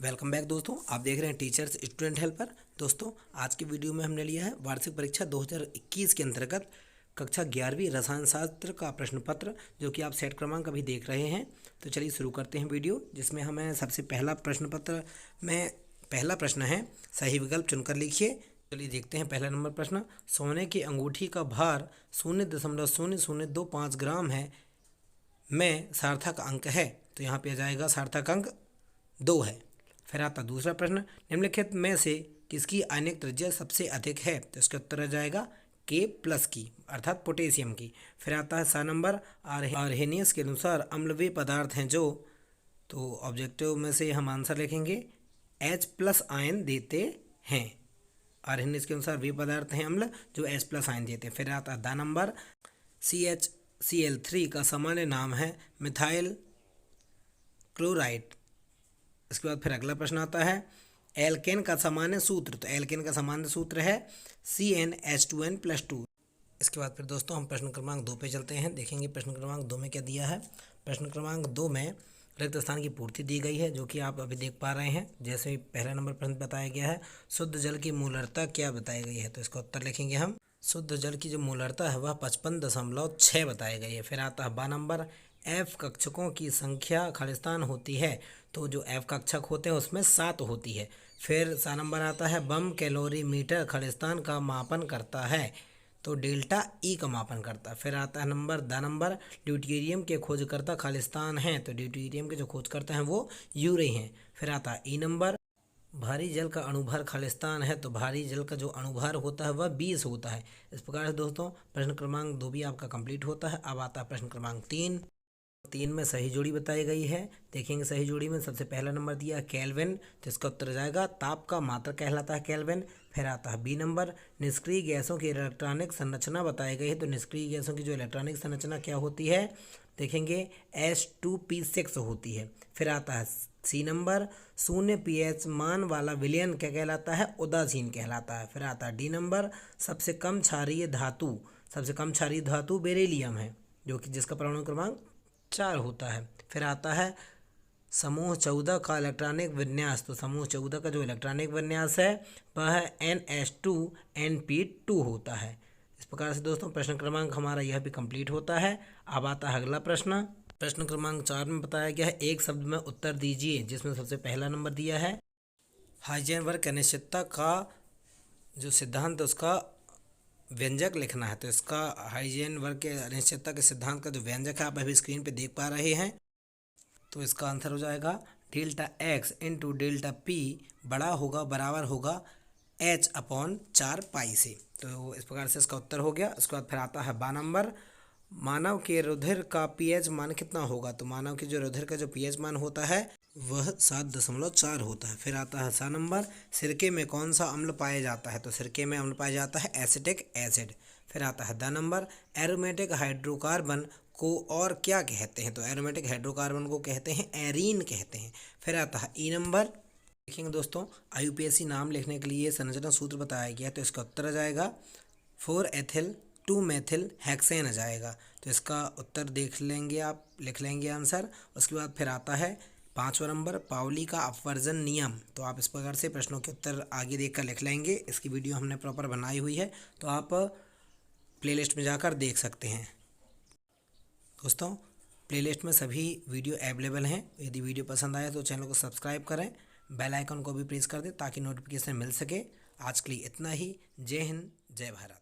Welcome back दोस्तों, आप देख रहे हैं टीचर्स स्टूडेंट हेल्पर। दोस्तों, आज की वीडियो में हमने लिया है वार्षिक परीक्षा 2021 के अंतर्गत कक्षा 11वीं रसायन शास्त्र का प्रश्न पत्र, जो कि आप सेट क्रमांक अभी देख रहे हैं। तो चलिए शुरू करते हैं वीडियो, जिसमें हमें सबसे पहला प्रश्न पत्र में पहला प्रश्न है, सही विकल्प चुनकर लिखिए। चलिए देखते हैं पहला नंबर प्रश्न। सोने की अंगूठी का भार 0.0025 ग्राम है, में सार्थक अंक है। तो यहाँ पे आ जाएगा सार्थक अंक 2 है। फिर आता दूसरा प्रश्न, निम्नलिखित में से किसकी आयनिक त्रिज्या सबसे अधिक है। तो इसका उत्तर आ जाएगा K+ की, अर्थात पोटेशियम की। फिर आता है 7 नंबर, आर्हेनियस के अनुसार अम्ल वे पदार्थ हैं जो, तो ऑब्जेक्टिव में से हम आंसर लिखेंगे H+ आयन देते हैं। आर्हेनियस के अनुसार वे पदार्थ हैं अम्ल जो H+ आयन देते हैं। फिर आता है 10 नंबर, CHCl3 का सामान्य नाम है मिथाइल क्लोराइड। इसके बाद फिर अगला प्रश्न आता है, एल्केन का सामान्य सूत्र। तो एल्केन का सामान्य सूत्र है CnH2n+2। इसके बाद फिर दोस्तों हम प्रश्न क्रमांक 2 पे चलते हैं, देखेंगे प्रश्न क्रमांक 2 में क्या दिया है। प्रश्न क्रमांक 2 में रिक्त स्थान की पूर्ति दी गई है, जो कि आप अभी देख पा रहे हैं। जैसे ही पहला नंबर प्रश्न बताया गया है, शुद्ध जल की मूलरता क्या बताई गई है। तो इसका उत्तर लिखेंगे हम, शुद्ध जल की जो मूलरता है वह 55.6 बताई गई है। फिर आता है 12 नंबर, F कक्षकों की संख्या खालिस्तान होती है। तो जो F कक्षक होते हैं उसमें 7 होती है। फिर 7 नंबर आता है, बम कैलोरीमीटर खालिस्तान का मापन करता है। तो ΔE का मापन करता है। फिर आता है नंबर 10 नंबर, ड्यूटेरियम के खोजकर्ता खालिस्तान हैं। तो ड्यूटेरियम के जो खोजकर्ता हैं वो यूरे हैं। फिर आता है E नंबर, भारी जल का अणुभार खालिस्तान है। तो भारी जल का जो अणुभार होता है वह 20 होता है। इस प्रकार से दोस्तों प्रश्न क्रमांक 2 भी आपका कंप्लीट होता है। अब आता है प्रश्न क्रमांक 3 में सही जोड़ी बताई गई है। देखेंगे सही जोड़ी में सबसे पहला नंबर दिया है केल्विन। तो इसका उत्तर हो जाएगा ताप का मात्रक कहलाता है केल्विन। फिर आता है B नंबर, निष्क्रिय गैसों की इलेक्ट्रॉनिक संरचना बताई गई है। तो निष्क्रिय गैसों की जो इलेक्ट्रॉनिक संरचना क्या होती है, देखेंगे H2P6 होती है। फिर आता है C नंबर, 0 pH मान वाला विलयन क्या कहलाता है, उदासीन कहलाता है। फिर आता है D नंबर, सबसे कम क्षारीय धातु बेरिलियम है, जो कि जिसका परमाणु क्रमांक 4 होता है। फिर आता है समूह 14 का इलेक्ट्रॉनिक विन्यास। तो समूह 14 का जो इलेक्ट्रॉनिक विन्यास है वह NH2Np2 होता है। इस प्रकार से दोस्तों प्रश्न क्रमांक हमारा यह भी कंप्लीट होता है। अब आता है अगला प्रश्न। प्रश्न क्रमांक 4 में बताया गया है, एक शब्द में उत्तर दीजिए, जिसमें सबसे पहला नंबर दिया है, हाइजेनबर्ग अनिश्चितता का जो सिद्धांत उसका व्यंजक लिखना है। तो इसका हाइजेनबर्ग के अनिश्चितता के सिद्धांत का जो व्यंजक है आप अभी स्क्रीन पे देख पा रहे हैं। तो इसका आंसर हो जाएगा ΔX × ΔP बराबर होगा H/4 से। तो इस प्रकार से इसका उत्तर हो गया। उसके बाद फिर आता है 12 नंबर, मानव के रुधिर का pH मान कितना होगा। तो मानव के जो रुधिर का जो pH मान होता है वह 7.4 होता है। फिर आता है 7 नंबर, सिरके में कौन सा अम्ल पाया जाता है। तो सिरके में अम्ल पाया जाता है एसिटिक एसिड। फिर आता है 10 नंबर, एरोमेटिक हाइड्रोकार्बन को और क्या कहते हैं। तो एरोमेटिक हाइड्रोकार्बन को कहते हैं एरीन कहते हैं। फिर आता है E नंबर, देखेंगे दोस्तों IUPAC नाम लिखने के लिए संरचना सूत्र बताया गया। तो इसका उत्तर आ जाएगा 4 एथिल 2 मेथिल हेक्सेन आ जाएगा। तो इसका उत्तर देख लेंगे, आप लिख लेंगे आंसर। उसके बाद फिर आता है 5वां नंबर, पाउली का अपवर्जन नियम। तो आप इस प्रकार से प्रश्नों के उत्तर आगे देखकर लिख लेंगे। इसकी वीडियो हमने प्रॉपर बनाई हुई है, तो आप प्लेलिस्ट में जाकर देख सकते हैं। दोस्तों प्लेलिस्ट में सभी वीडियो अवेलेबल हैं। यदि वीडियो पसंद आए तो चैनल को सब्सक्राइब करें, बेल आइकन को भी प्रेस कर दें ताकि नोटिफिकेशन मिल सके। आज के लिए इतना ही। जय हिंद, जय भारत।